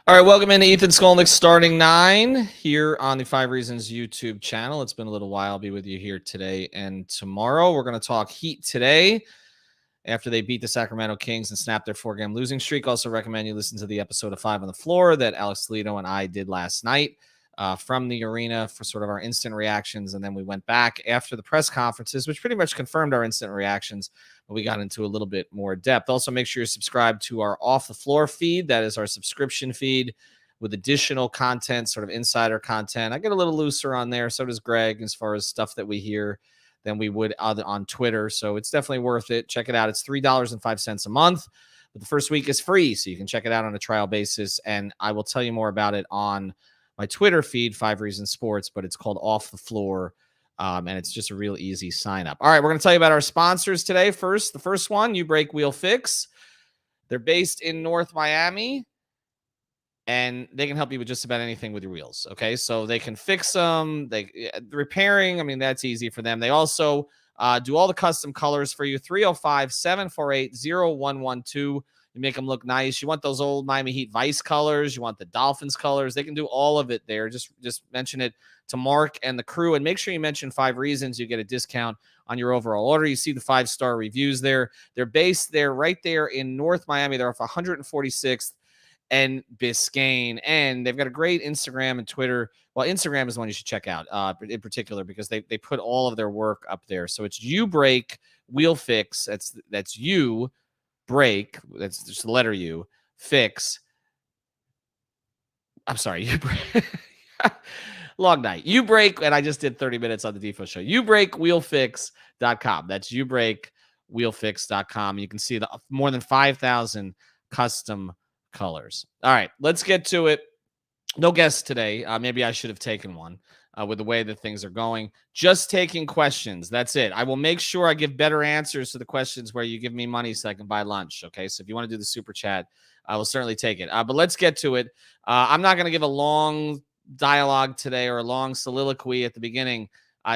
All right, welcome into Ethan Skolnick starting 9 here on the 5 Reasons YouTube channel. It's been a little while. I'll be with you here today and tomorrow. We're going to talk Heat today after they beat the Sacramento Kings and snapped their 4-game losing streak. Also recommend you listen to the episode of 5 on the Floor that Alex Toledo and I did last night from the arena for sort of our instant reactions. And then we went back after the press conferences, which pretty much confirmed our instant reactions. But we got into a little bit more depth. Also, make sure you're subscribed to our Off the Floor feed. That is our subscription feed with additional content, sort of insider content. I get a little looser on there. So does Greg, as far as stuff that we hear than we would on Twitter. So it's definitely worth it. Check it out. It's $3.05 a month. But the first week is free, so you can check it out on a trial basis. And I will tell you more about it on my Twitter feed, 5 Reasons Sports, but it's called Off the Floor. And it's just a real easy sign up. All right, we're going to tell you about our sponsors today. The first one, You Break Wheel Fix. They're based in North Miami, and they can help you with just about anything with your wheels. Okay, so they can fix them. Repairing, I mean, that's easy for them. They also do all the custom colors for you. 305-748-0112. You make them look nice. You want those old Miami Heat Vice colors. You want the Dolphins colors. They can do all of it there. Just mention it to Mark and the crew, and make sure you mention 5 Reasons. You get a discount on your overall order. You see the 5-star reviews there. They're based there, right there in North Miami. They're off 146th and Biscayne, and they've got a great Instagram and Twitter. Well, Instagram is the one you should check out in particular, because they put all of their work up there. So it's You Break Wheel Fix. That's You Break. That's just the letter U. Fix. I'm sorry. You Break. Long night. You Break, and I just did 30 minutes on the Defo show. YouBreakWheelFix.com. That's YouBreakWheelFix.com. You can see the more than 5,000 custom colors. All right, let's get to it. No guests today. Maybe I should have taken one with the way that things are going. Just taking questions. That's it. I will make sure I give better answers to the questions where you give me money so I can buy lunch. Okay, so if you want to do the super chat, I will certainly take it. But let's get to it. I'm not going to give a long dialogue today or a long soliloquy at the beginning.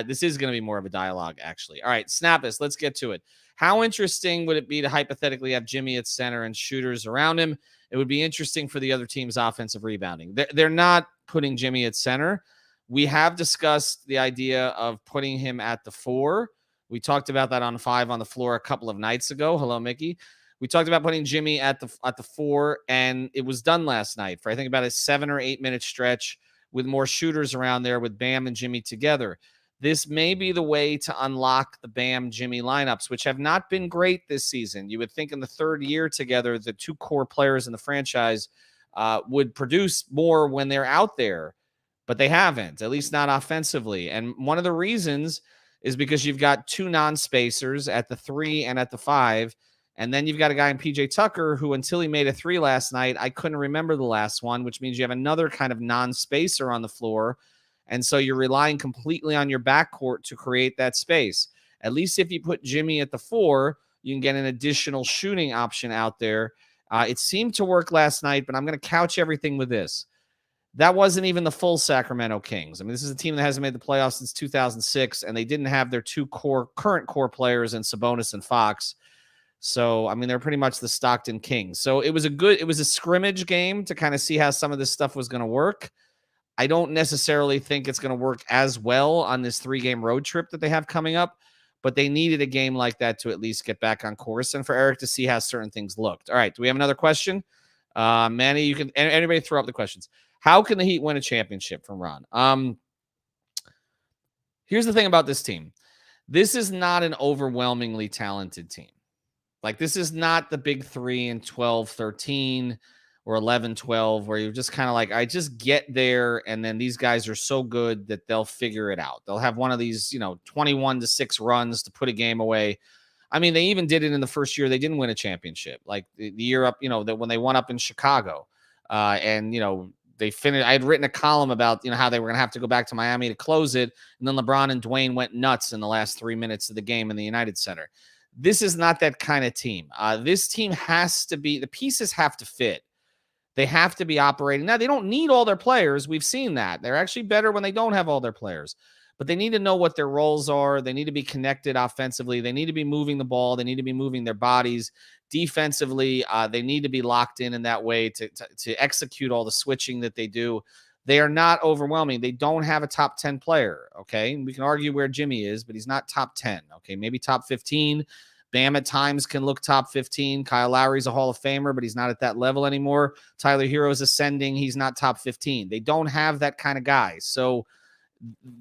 This is going to be more of a dialogue, actually. All right, snap us. Let's get to it. How interesting would it be to hypothetically have Jimmy at center and shooters around him? It would be interesting for the other team's offensive rebounding. They're not putting Jimmy at center. We have discussed the idea of putting him at the 4. We talked about that on 5 on the Floor a couple of nights ago. Hello, Mickey. We talked about putting Jimmy at the 4, and it was done last night for I think about a 7 or 8 minute stretch with more shooters around there with Bam and Jimmy together. This may be the way to unlock the Bam-Jimmy lineups, which have not been great this season. You would think in the third year together, the 2 core players in the franchise would produce more when they're out there, but they haven't, at least not offensively. And one of the reasons is because you've got 2 non-spacers at the 3 and at the 5, and then you've got a guy in PJ Tucker who, until he made a 3 last night, I couldn't remember the last one, which means you have another kind of non-spacer on the floor. And so you're relying completely on your backcourt to create that space. At least if you put Jimmy at the 4, you can get an additional shooting option out there. It seemed to work last night, but I'm going to couch everything with this. That wasn't even the full Sacramento Kings. I mean, this is a team that hasn't made the playoffs since 2006, and they didn't have their 2 current core players in Sabonis and Fox. So, I mean, they're pretty much the Stockton Kings. So it was a scrimmage game to kind of see how some of this stuff was going to work. I don't necessarily think it's going to work as well on this 3-game road trip that they have coming up, but they needed a game like that to at least get back on course and for Eric to see how certain things looked. All right, do we have another question? Manny, you can anybody throw up the questions. How can the Heat win a championship from Ron? Here's the thing about this team. This is not an overwhelmingly talented team. Like, this is not the big 3 in 12-13 or 11-12 where you're just kind of like, I just get there, and then these guys are so good that they'll figure it out. They'll have one of these, 21-6 runs to put a game away. I mean, they even did it in the first year. They didn't win a championship. Like the year up, that when they won up in Chicago. They finished. I had written a column about, how they were going to have to go back to Miami to close it. And then LeBron and Dwayne went nuts in the last 3 minutes of the game in the United Center. This is not that kind of team. This team has to be, the pieces have to fit. They have to be operating. Now, they don't need all their players. We've seen that. They're actually better when they don't have all their players. But they need to know what their roles are. They need to be connected offensively. They need to be moving the ball. They need to be moving their bodies. Defensively, they need to be locked in that way to execute all the switching that they do. They are not overwhelming. They don't have a top 10 player, okay? We can argue where Jimmy is, but he's not top 10, okay? Maybe top 15. Bam at times can look top 15. Kyle Lowry's a Hall of Famer, but he's not at that level anymore. Tyler Hero's ascending. He's not top 15. They don't have that kind of guy. So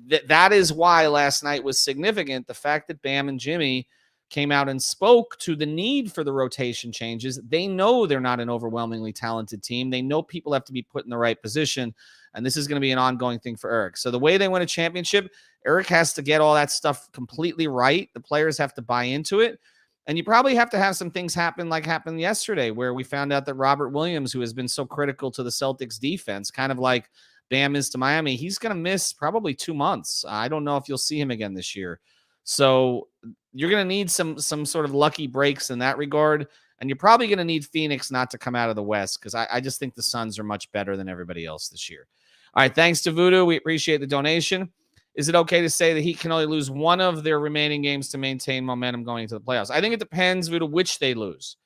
that is why last night was significant. The fact that Bam and Jimmy came out and spoke to the need for the rotation changes. They know they're not an overwhelmingly talented team. They know people have to be put in the right position, and this is going to be an ongoing thing for Eric. So the way they win a championship, Eric has to get all that stuff completely right. The players have to buy into it, and you probably have to have some things happen like happened yesterday, where we found out that Robert Williams, who has been so critical to the Celtics defense, kind of like Bam is to Miami, he's going to miss probably 2 months. I don't know if you'll see him again this year. So you're going to need some sort of lucky breaks in that regard. And you're probably going to need Phoenix not to come out of the West, because I just think the Suns are much better than everybody else this year. All right, thanks to Voodoo. We appreciate the donation. Is it okay to say that Heat can only lose one of their remaining games to maintain momentum going into the playoffs? I think it depends, Voodoo, which they lose.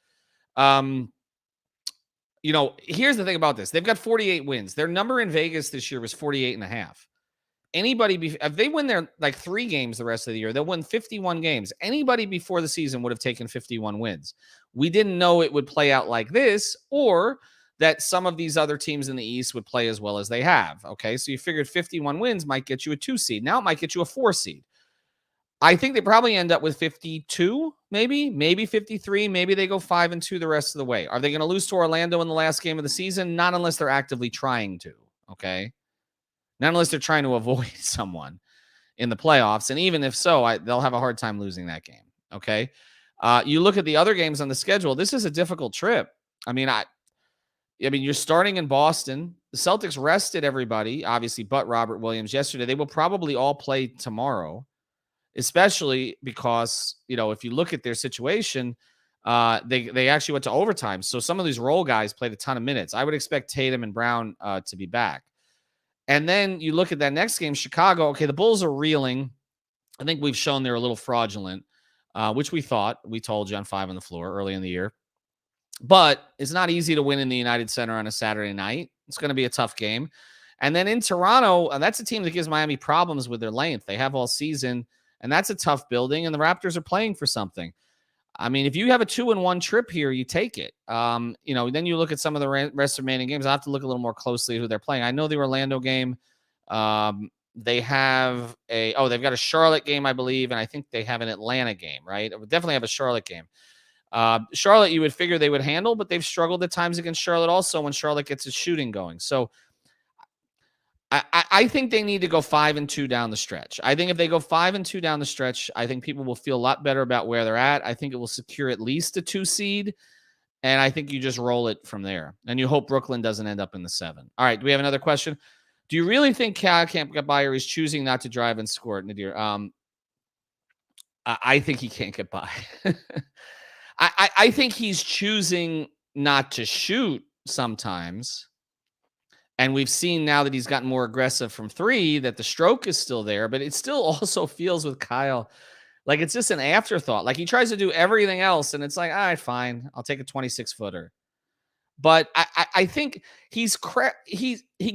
Here's the thing about this. They've got 48 wins. Their number in Vegas this year was 48.5. If they win their 3 games the rest of the year, they'll win 51 games. Anybody before the season would have taken 51 wins. We didn't know it would play out like this, or that some of these other teams in the East would play as well as they have. Okay, so you figured 51 wins might get you a 2 seed. Now it might get you a 4 seed. I think they probably end up with 52, maybe 53. Maybe they go 5-2 the rest of the way. Are they going to lose to Orlando in the last game of the season? Not unless they're actively trying to. Okay. Not unless they're trying to avoid someone in the playoffs. And even if so, they'll have a hard time losing that game. Okay. You look at the other games on the schedule. This is a difficult trip. I mean, you're starting in Boston. The Celtics rested everybody, obviously, but Robert Williams yesterday. They will probably all play tomorrow, especially because, if you look at their situation, they actually went to overtime. So some of these role guys played a ton of minutes. I would expect Tatum and Brown to be back. And then you look at that next game, Chicago. Okay, the Bulls are reeling. I think we've shown they're a little fraudulent, which we told you on 5 on the Floor early in the year. But it's not easy to win in the United Center on a Saturday night. It's going to be a tough game. And then in Toronto, that's a team that gives Miami problems with their length. They have all season, and that's a tough building, and the Raptors are playing for something. I mean, if you have a 2-1 trip here, you take it. Then you look at some of the rest remaining games. I have to look a little more closely at who they're playing. I know the Orlando game. They've got a Charlotte game, I believe, and I think they have an Atlanta game, right? They would definitely have a Charlotte game. Charlotte, you would figure they would handle, but they've struggled at times against Charlotte also when Charlotte gets its shooting going. So I think they need to go 5-2 down the stretch. I think if they go 5-2 down the stretch, I think people will feel a lot better about where they're at. I think it will secure at least a 2 seed, and I think you just roll it from there. And you hope Brooklyn doesn't end up in the 7. All right, do we have another question? Do you really think Cal can't get by, or is choosing not to drive and score, Nadir? I think he can't get by. I think he's choosing not to shoot sometimes. And we've seen now that he's gotten more aggressive from 3, that the stroke is still there, but it still also feels with Kyle like it's just an afterthought. Like he tries to do everything else, and it's like, all right, fine, I'll take a 26-footer. But I think he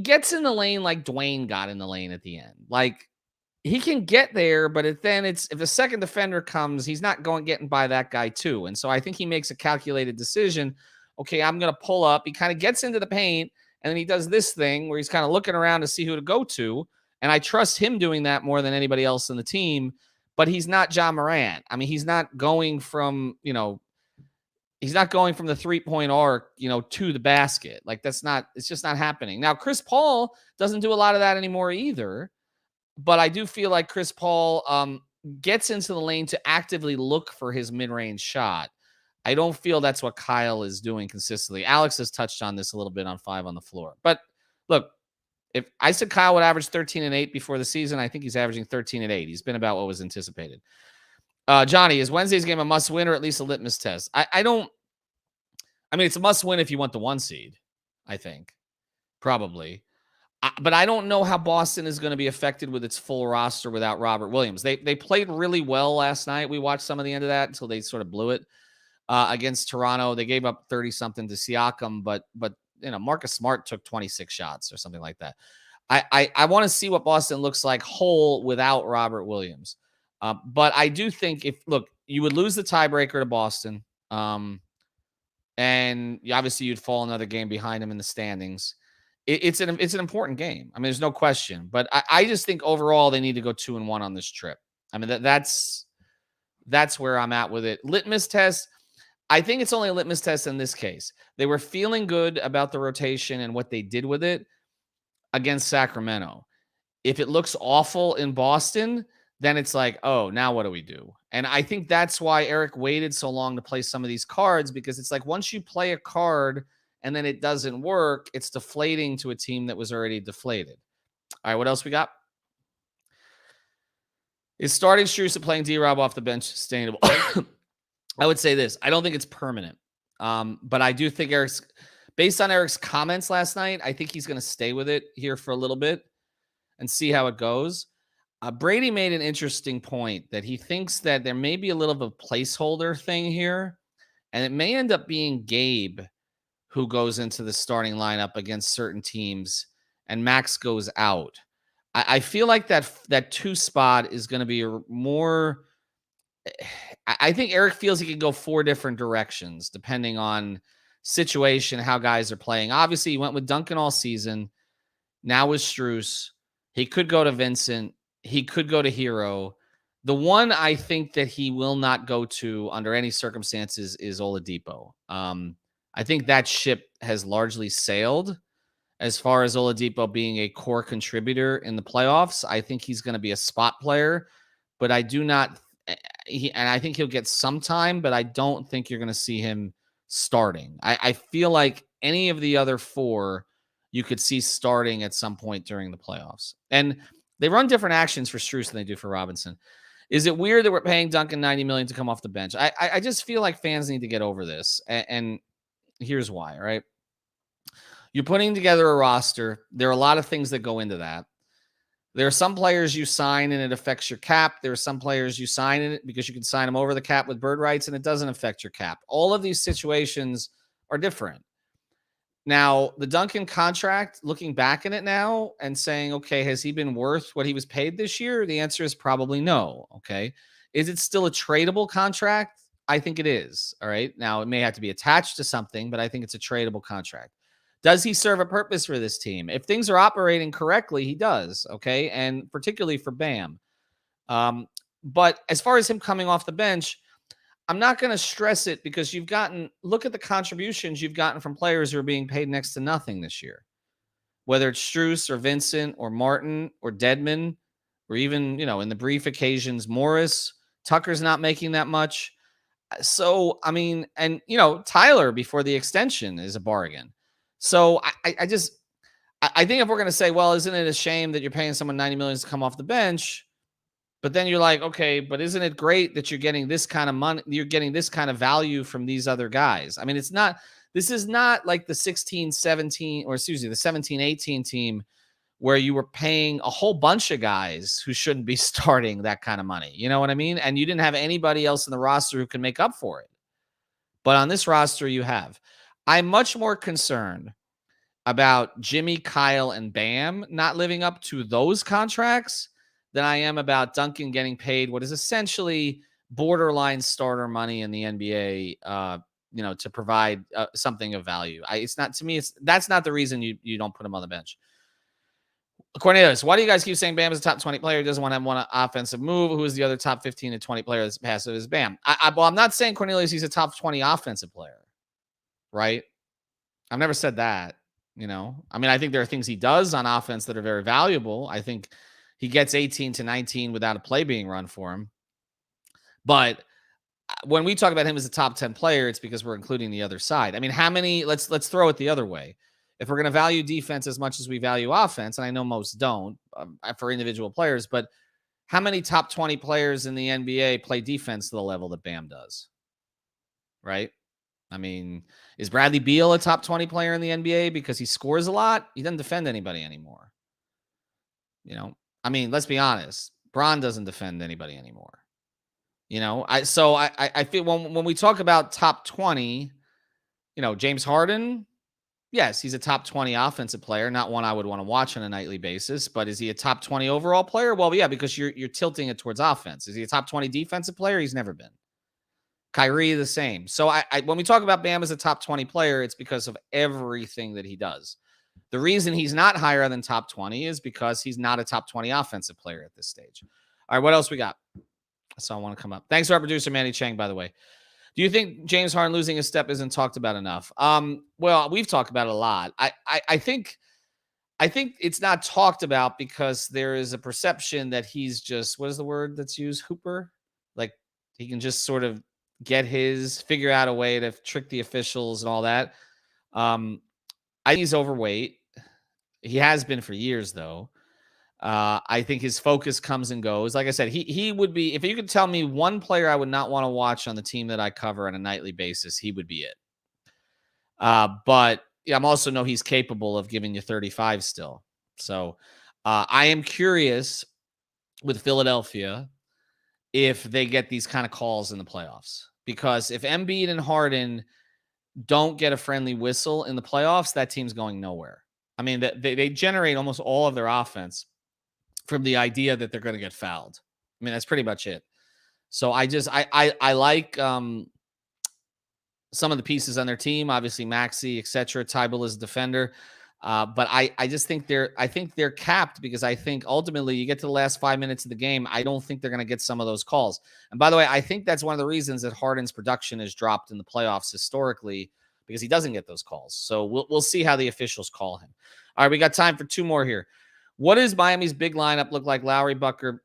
gets in the lane like Dwayne got in the lane at the end. Like he can get there, but if a second defender comes, he's not getting by that guy too. And so I think he makes a calculated decision. Okay, I'm going to pull up. He kind of gets into the paint, and then he does this thing where he's kind of looking around to see who to go to. And I trust him doing that more than anybody else in the team. But he's not John Morant. I mean, he's not going from the 3-point arc, to the basket. Like it's just not happening. Now, Chris Paul doesn't do a lot of that anymore either. But I do feel like Chris Paul gets into the lane to actively look for his mid-range shot. I don't feel that's what Kyle is doing consistently. Alex has touched on this a little bit on 5 on the Floor. But look, if I said Kyle would average 13-8 before the season, I think he's averaging 13-8. He's been about what was anticipated. Johnny, is Wednesday's game a must-win or at least a litmus test? It's a must-win if you want the 1 seed, I think. Probably. But I don't know how Boston is going to be affected with its full roster without Robert Williams. They played really well last night. We watched some of the end of that until they sort of blew it. against Toronto. They gave up 30-something to Siakam, but Marcus Smart took 26 shots or something like that. I want to see what Boston looks like whole without Robert Williams. But I do think you would lose the tiebreaker to Boston. And obviously you'd fall another game behind him in the standings. It's an important game. I mean, there's no question. But I just think overall they need to go 2-1 on this trip. I mean, that's where I'm at with it. Litmus test. I think it's only a litmus test in this case. They were feeling good about the rotation and what they did with it against Sacramento. If it looks awful in Boston, then it's like, oh, now what do we do? And I think that's why Eric waited so long to play some of these cards, because it's like once you play a card and then it doesn't work, it's deflating to a team that was already deflated. All right, what else we got? Is starting Strus and playing D-Rob off the bench sustainable? I would say this. I don't think it's permanent. But I do think based on Eric's comments last night, I think he's going to stay with it here for a little bit and see how it goes. Brady made an interesting point that he thinks that there may be a little of a placeholder thing here, and it may end up being Gabe who goes into the starting lineup against certain teams, and Max goes out. I feel like that 2 spot is going to be more. I think Eric feels he can go 4 different directions depending on situation, how guys are playing. Obviously, he went with Duncan all season. Now with Strus, he could go to Vincent. He could go to Hero. The one I think that he will not go to under any circumstances is Oladipo. I think that ship has largely sailed as far as Oladipo being a core contributor in the playoffs. I think he's going to be a spot player, but I do not. And I think he'll get some time, but I don't think you're going to see him starting. I feel like any of the other 4 you could see starting at some point during the playoffs. And they run different actions for Strus than they do for Robinson. Is it weird that we're paying Duncan $90 million to come off the bench? I just feel like fans need to get over this. And here's why, right? You're putting together a roster. There are a lot of things that go into that. There are some players you sign and it affects your cap. There are some players you sign in it because you can sign them over the cap with bird rights and it doesn't affect your cap. All of these situations are different. Now, the Duncan contract, looking back in it now and saying, okay, has he been worth what he was paid this year? The answer is probably no. Okay. Is it still a tradable contract? I think it is. All right. Now, it may have to be attached to something, but I think it's a tradable contract. Does he serve a purpose for this team? If things are operating correctly, he does. Okay. And particularly for Bam. But as far as him coming off the bench, I'm not going to stress it because look at the contributions you've gotten from players who are being paid next to nothing this year, whether it's Strus or Vincent or Martin or Dedmon, or even, in the brief occasions, Morris. Tucker's not making that much. So, I mean, and, Tyler before the extension is a bargain. So I think if we're going to say, well, isn't it a shame that you're paying someone $90 million to come off the bench? But then you're like, okay, but isn't it great that you're getting this kind of money? You're getting this kind of value from these other guys. I mean, this is not like the 17-18 team where you were paying a whole bunch of guys who shouldn't be starting that kind of money. You know what I mean? And you didn't have anybody else in the roster who can make up for it. But on this roster, you have. I'm much more concerned about Jimmy, Kyle, and Bam not living up to those contracts than I am about Duncan getting paid what is essentially borderline starter money in the NBA, to provide something of value. That's not the reason you don't put him on the bench. Cornelius, why do you guys keep saying Bam is a top 20 player? He doesn't want to have one offensive move. Who is the other top 15 to 20 player that's passive is Bam? Well, I'm not saying Cornelius, he's a top 20 offensive player, right? I've never said that, I mean, I think there are things he does on offense that are very valuable. I think he gets 18 to 19 without a play being run for him. But when we talk about him as a top 10 player, it's because we're including the other side. I mean, how many, let's throw it the other way. If we're going to value defense as much as we value offense, and I know most don't for individual players, but how many top 20 players in the NBA play defense to the level that Bam does? Right? I mean, is Bradley Beal a top 20 player in the NBA because he scores a lot? He doesn't defend anybody anymore. I mean, let's be honest. Bron doesn't defend anybody anymore. I feel when we talk about top 20, James Harden, yes, he's a top 20 offensive player, not one I would want to watch on a nightly basis, but is he a top 20 overall player? Well, yeah, because you're tilting it towards offense. Is he a top 20 defensive player? He's never been. Kyrie the same. So when we talk about Bam as a top 20 player, it's because of everything that he does. The reason he's not higher than top 20 is because he's not a top 20 offensive player at this stage. All right, what else we got? So I want to come up. Thanks to our producer, Manny Chang, by the way. Do you think James Harden losing his step isn't talked about enough? Well, we've talked about it a lot. I think it's not talked about because there is a perception that he's just, what is the word that's used? Hooper? Like he can just sort of figure out a way to trick the officials and all that. I think he's overweight. He has been for years, though. I think his focus comes and goes. Like I said, he would be, if you could tell me one player I would not want to watch on the team that I cover on a nightly basis, he would be it. But I'm also know he's capable of giving you 35 still. So I am curious with Philadelphia if they get these kind of calls in the playoffs. Because if Embiid and Harden don't get a friendly whistle in the playoffs, that team's going nowhere. I mean, they generate almost all of their offense from the idea that they're going to get fouled. I mean, that's pretty much it. So I like some of the pieces on their team, obviously Maxey, etc. Tybal is a defender. But I just think they're capped because I think ultimately you get to the last 5 minutes of the game. I don't think they're going to get some of those calls. And by the way, I think that's one of the reasons that Harden's production has dropped in the playoffs historically because he doesn't get those calls. So we'll see how the officials call him. All right, we got time for two more here. What does Miami's big lineup look like? Lowry, Butler,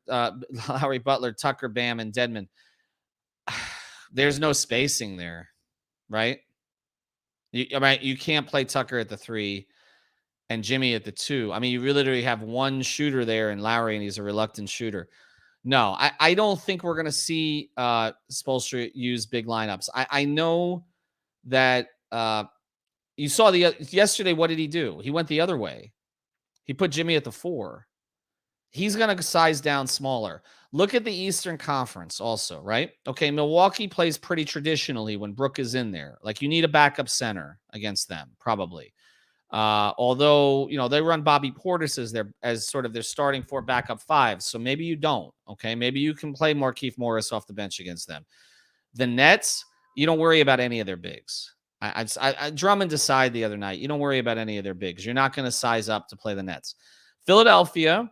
Tucker, Bam, and Dedmon. There's no spacing there, right? You can't play Tucker at the 3 and Jimmy at the 2. I mean, you literally have one shooter there in Lowry, and he's a reluctant shooter. No, I don't think we're going to see Spoelstra use big lineups. I know that you saw yesterday. What did he do? He went the other way. He put Jimmy at the 4. He's going to size down smaller. Look at the Eastern Conference also, right? Okay, Milwaukee plays pretty traditionally when Brook is in there. Like you need a backup center against them, probably. Although, they run Bobby Portis as sort of their starting 4 backup 5. So maybe you don't. Okay, maybe you can play Markieff Morris off the bench against them. The Nets, you don't worry about any of their bigs. I Drummond decided the other night, you don't worry about any of their bigs. You're not going to size up to play the Nets. Philadelphia,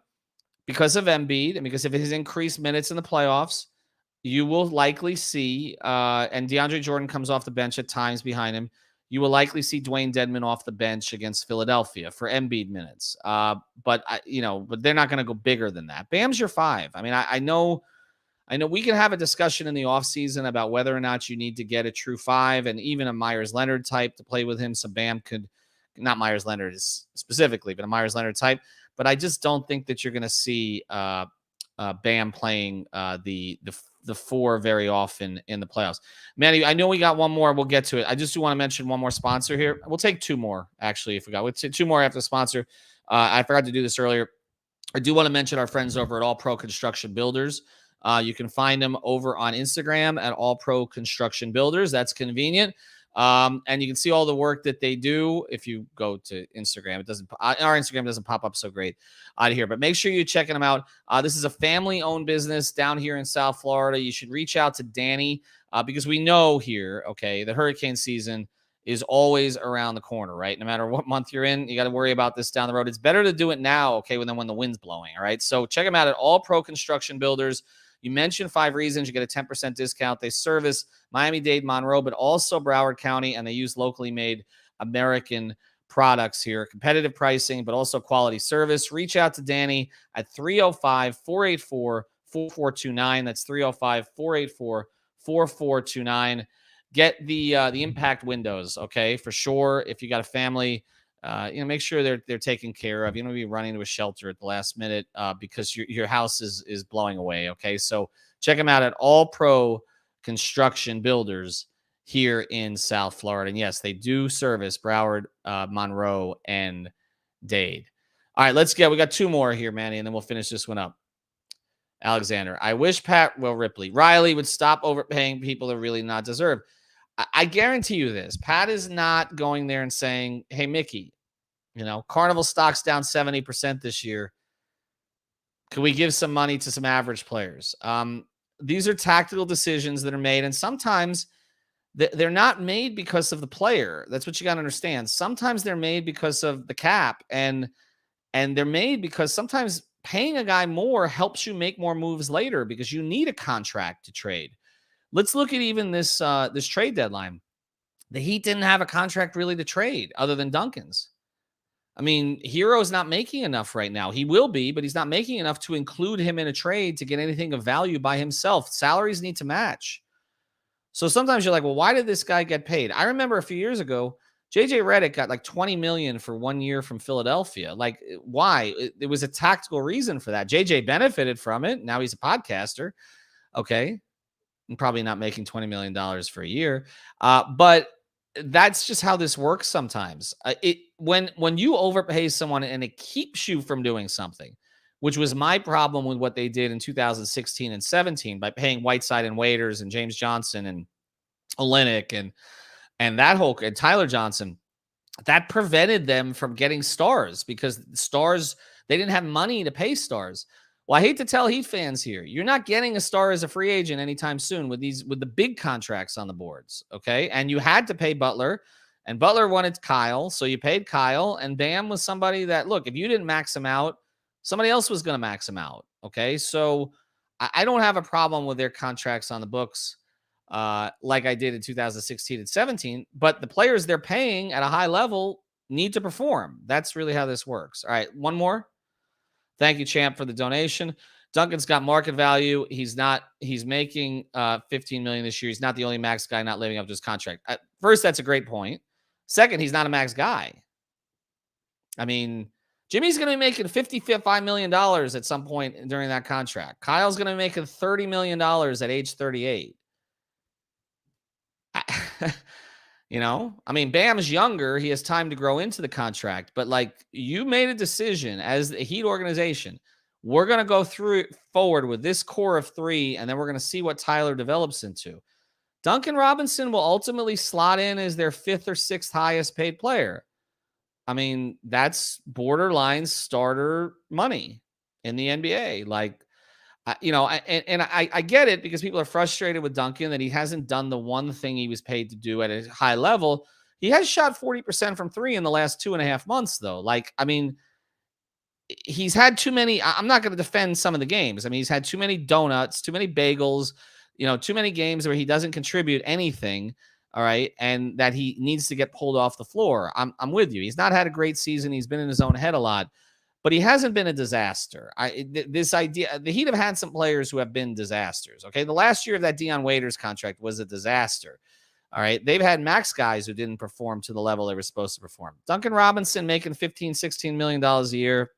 because of Embiid and because of his increased minutes in the playoffs, you will likely see, and DeAndre Jordan comes off the bench at times behind him, you will likely see Dwayne Dedmon off the bench against Philadelphia for Embiid minutes. But they're not going to go bigger than that. Bam's your 5. I mean, I know we can have a discussion in the offseason about whether or not you need to get a true 5 and even a Myers Leonard type to play with him. So Bam could, not Myers Leonard specifically, but a Myers Leonard type. But I just don't think that you're going to see Bam playing the 4 very often in the playoffs. Manny, I know we got one more. We'll get to it. I just do want to mention one more sponsor here. We'll take 2 more, actually, if we got. We'll take 2 more after the sponsor. I forgot to do this earlier. I do want to mention our friends over at All Pro Construction Builders. You can find them over on Instagram at All Pro Construction Builders. That's convenient. And you can see all the work that they do if you go to Instagram. Our Instagram doesn't pop up so great out of here, but make sure you're checking them out. This is a family-owned business down here in South Florida. You should reach out to Danny because we know here, okay, the hurricane season is always around the corner, right? No matter what month you're in, you got to worry about this down the road. It's better to do it now, okay, than when the wind's blowing, all right? So check them out at All Pro Construction Builders. You mentioned 5 Reasons, you get a 10% discount. They service Miami-Dade, Monroe, but also Broward County, and they use locally made American products here. Competitive pricing, but also quality service. Reach out to Danny at 305-484-4429. That's 305-484-4429. Get the impact windows, okay, for sure. If you got a family, make sure they're taken care of. You don't be running to a shelter at the last minute because your house is blowing away. Okay, so check them out at All Pro Construction Builders here in South Florida. And yes, they do service Broward, Monroe, and Dade. All right, we got 2 more here, Manny, and then we'll finish this one up. Alexander, I wish Ripley, Riley would stop overpaying people that really not deserve. I guarantee you this. Pat is not going there and saying, hey, Mickey, Carnival stock's down 70% this year. Can we give some money to some average players? These are tactical decisions that are made, and sometimes they're not made because of the player. That's what you got to understand. Sometimes they're made because of the cap, and they're made because sometimes paying a guy more helps you make more moves later because you need a contract to trade. Let's look at even this trade deadline. The Heat didn't have a contract really to trade other than Duncan's. I mean, Hero's not making enough right now. He will be, but he's not making enough to include him in a trade to get anything of value by himself. Salaries need to match. So sometimes you're like, well, why did this guy get paid? I remember a few years ago, JJ Redick got like $20 million for 1 year from Philadelphia. Like, why? It was a tactical reason for that. JJ benefited from it. Now he's a podcaster. Okay. And probably not making $20 million for a year. But that's just how this works sometimes. When you overpay someone and it keeps you from doing something, which was my problem with what they did in 2016 and 17 by paying Whiteside and Waiters and James Johnson and Olenek and that whole and Tyler Johnson, that prevented them from getting stars because stars, they didn't have money to pay stars. Well, I hate to tell Heat fans here, you're not getting a star as a free agent anytime soon with the big contracts on the boards, okay? And you had to pay Butler, and Butler wanted Kyle, so you paid Kyle, and Bam was somebody that, look, if you didn't max him out, somebody else was going to max him out, okay? So I don't have a problem with their contracts on the books like I did in 2016 and 17, but the players they're paying at a high level need to perform. That's really how this works. All right, one more. Thank you, champ, for the donation. Duncan's got market value. He's making $15 million this year. He's not the only max guy not living up to his contract. First, that's a great point. Second, he's not a max guy. I mean, Jimmy's going to be making $55 million at some point during that contract. Kyle's going to be making $30 million at age 38. I mean, Bam's younger. He has time to grow into the contract. But, like, you made a decision as the Heat organization. We're going to go forward with this core of three, and then we're going to see what Tyler develops into. Duncan Robinson will ultimately slot in as their fifth or sixth highest paid player. I mean, that's borderline starter money in the NBA. Like, I get it because people are frustrated with Duncan that he hasn't done the one thing he was paid to do at a high level. He has shot 40% from three in the last 2.5 months, though. Like, I mean, he's had too many. I'm not going to defend some of the games. I mean, he's had too many donuts, too many bagels, too many games where he doesn't contribute anything. All right. And that he needs to get pulled off the floor. I'm with you. He's not had a great season. He's been in his own head a lot. But he hasn't been a disaster. This idea, the Heat have had some players who have been disasters. Okay, the last year of that Dion Waiters contract was a disaster. All right, they've had max guys who didn't perform to the level they were supposed to perform. Duncan Robinson making $15-16 million a year.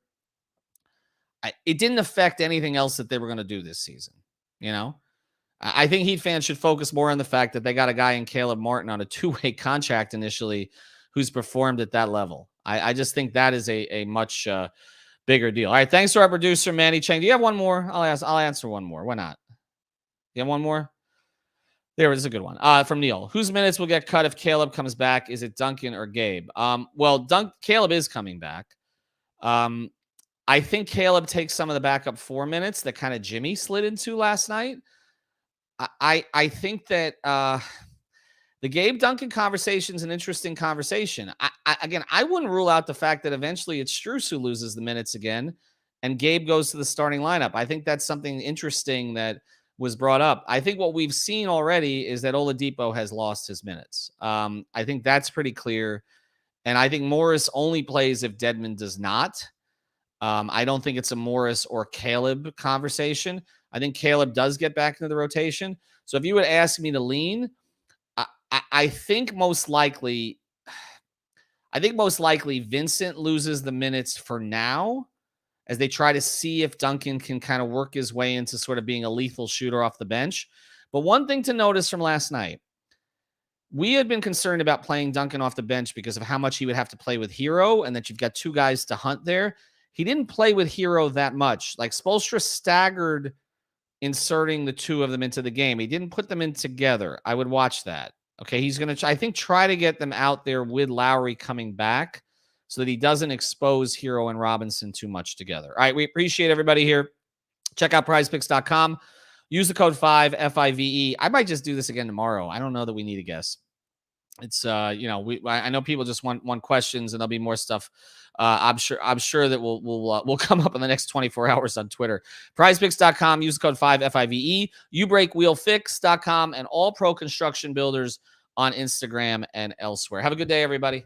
It didn't affect anything else that they were going to do this season. I think Heat fans should focus more on the fact that they got a guy in Caleb Martin on a 2-way contract initially who's performed at that level. I just think that is a much bigger deal. All right, thanks to our producer, Manny Chang. Do you have one more? I'll answer one more. Why not? You have one more? There is a good one. From Neil. Whose minutes will get cut if Caleb comes back? Is it Duncan or Gabe? Caleb is coming back. I think Caleb takes some of the backup 4 minutes that kind of Jimmy slid into last night. I think that the Gabe Duncan conversation is an interesting conversation. I wouldn't rule out the fact that eventually it's Strus who loses the minutes again and Gabe goes to the starting lineup. I think that's something interesting that was brought up. I think what we've seen already is that Oladipo has lost his minutes. I think that's pretty clear. And I think Morris only plays if Dedmon does not. I don't think it's a Morris or Caleb conversation. I think Caleb does get back into the rotation. So if you would ask me to lean, I think most likely Vincent loses the minutes for now as they try to see if Duncan can kind of work his way into sort of being a lethal shooter off the bench. But one thing to notice from last night, we had been concerned about playing Duncan off the bench because of how much he would have to play with Hero and that you've got 2 guys to hunt there. He didn't play with Hero that much. Like Spoelstra staggered inserting the two of them into the game. He didn't put them in together. I would watch that. Okay, he's going to, I think, try to get them out there with Lowry coming back so that he doesn't expose Hero and Robinson too much together. All right, we appreciate everybody here. Check out prizepicks.com. Use the code 5, FIVE. I might just do this again tomorrow. I don't know that we need a guess. It's I know people just want questions, and there'll be more stuff. I'm sure that we'll come up in the next 24 hours on Twitter. Prizepicks.com. Use the code 5 FIVE. YouBreakWheelFix.com and all pro construction builders on Instagram and elsewhere. Have a good day, everybody.